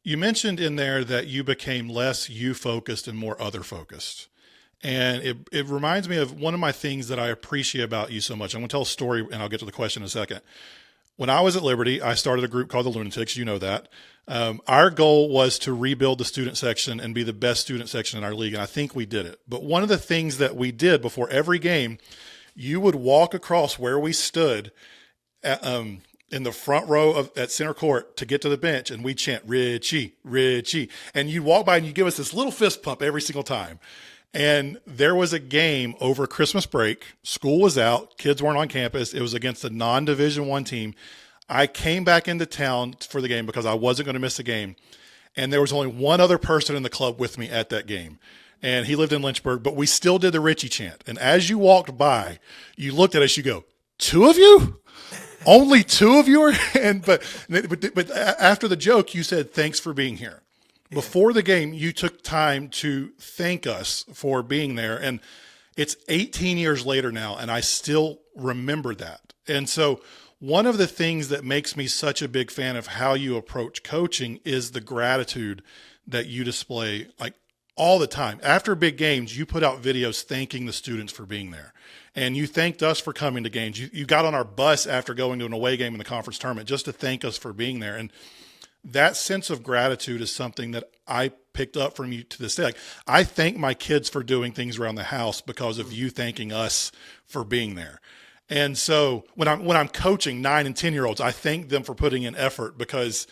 You mentioned in there that you became less you focused and more other focused. And it reminds me of one of my things that I appreciate about you so much. I'm going to tell a story and I'll get to the question in a second. When I was at Liberty, I started a group called the Lunatics. You know that. Our goal was to rebuild the student section and be the best student section in our league. And I think we did it. But one of the things that we did before every game, you would walk across where we stood in the front row at center court to get to the bench, and we'd chant, Ritchie, Ritchie. And you'd walk by and you'd give us this little fist pump every single time. And there was a game over Christmas break. School was out. Kids weren't on campus. It was against a non-Division I team. I came back into town for the game because I wasn't going to miss the game. And there was only one other person in the club with me at that game. And he lived in Lynchburg, but we still did the Ritchie chant. And as you walked by, you looked at us, you go, two of you? Only two of you are? But after the joke, you said, thanks for being here. Before the game, you took time to thank us for being there. And it's 18 years later now, and I still remember that. And so one of the things that makes me such a big fan of how you approach coaching is the gratitude that you display, like all the time. After big games, you put out videos thanking the students for being there. And you thanked us for coming to games. You got on our bus after going to an away game in the conference tournament just to thank us for being there. And that sense of gratitude is something that I picked up from you to this day. Like, I thank my kids for doing things around the house because of you thanking us for being there. And so when I'm coaching 9 and 10-year-olds, I thank them for putting in effort because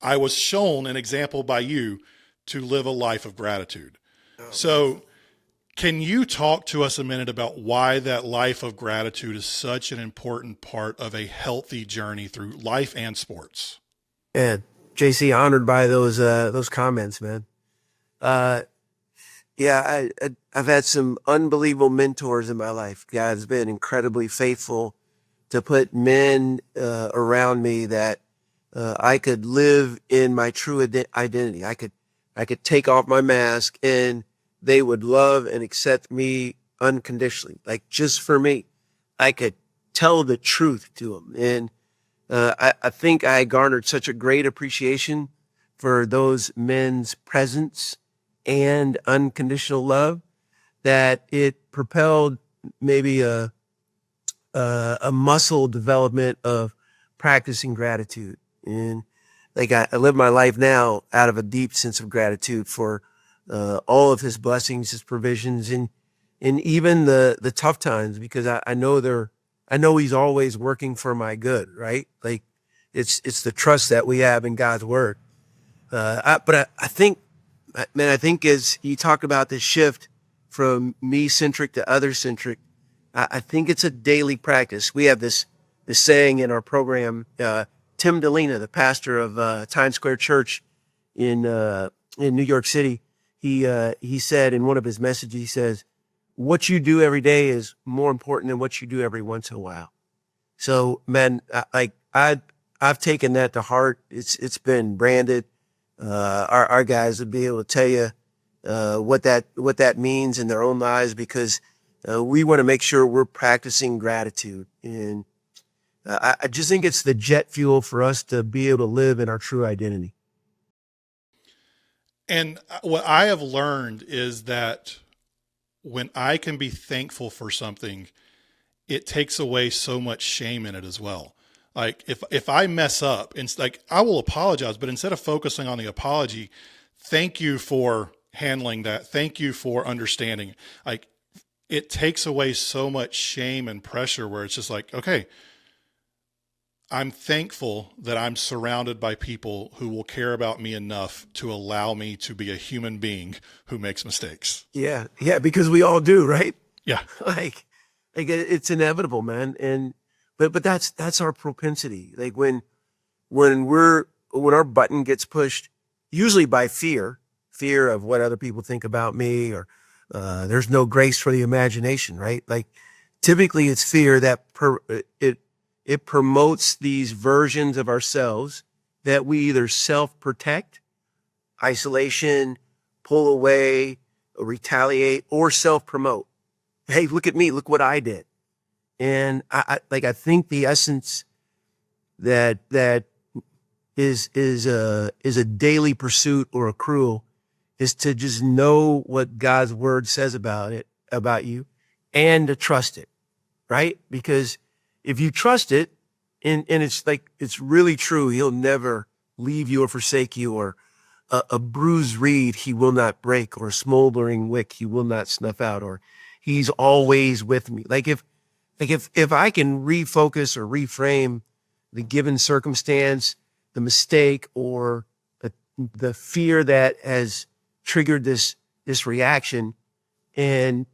I was shown an example by you to live a life of gratitude. So can you talk to us a minute about why that life of gratitude is such an important part of a healthy journey through life and sports? Yeah, JC, honored by those comments, man. Yeah, I've had some unbelievable mentors in my life. God's been incredibly faithful to put men around me that I could live in my true identity. I could take off my mask and they would love and accept me unconditionally, like just for me. I could tell the truth to them. And I think I garnered such a great appreciation for those men's presence and unconditional love that it propelled maybe a muscle development of practicing gratitude. And like I live my life now out of a deep sense of gratitude for all of his blessings, his provisions, and even the tough times, because I know he's always working for my good, right? Like it's the trust that we have in God's word. But I think, man, I think as you talk about this shift from me-centric to other-centric, I think it's a daily practice. We have this saying in our program. Tim Delina, the pastor of Times Square Church in New York City, he said in one of his messages, he says, "What you do every day is more important than what you do every once in a while." So, man, I've taken that to heart. It's been branded. Our guys would be able to tell you what that means in their own lives, because we want to make sure we're practicing gratitude. And I just think it's the jet fuel for us to be able to live in our true identity. And what I have learned is that when I can be thankful for something, it takes away so much shame in it as well. Like if I mess up, it's like I will apologize, but instead of focusing on the apology, thank you for handling that. Thank you for understanding. Like it takes away so much shame and pressure where it's just like, okay, I'm thankful that I'm surrounded by people who will care about me enough to allow me to be a human being who makes mistakes. Yeah, because we all do, right? Yeah. Like it's inevitable, man. And but that's our propensity. Like when our button gets pushed, usually by fear of what other people think about me, or there's no grace for the imagination, right? Like typically it's fear that it promotes these versions of ourselves that we either self-protect, isolation, pull away, retaliate, or self-promote. Hey, look at me, look what I did. And I think the essence that is a daily pursuit or accrual, is to just know what God's word says about you, and to trust it, right? Because if you trust it, and it's like, it's really true, he'll never leave you or forsake you, or a bruised reed he will not break, or a smoldering wick he will not snuff out, or he's always with me. If I can refocus or reframe the given circumstance, the mistake, or the fear that has triggered this reaction, and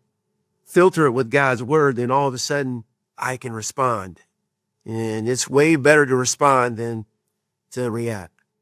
filter it with God's word, then all of a sudden I can respond. And it's way better to respond than to react.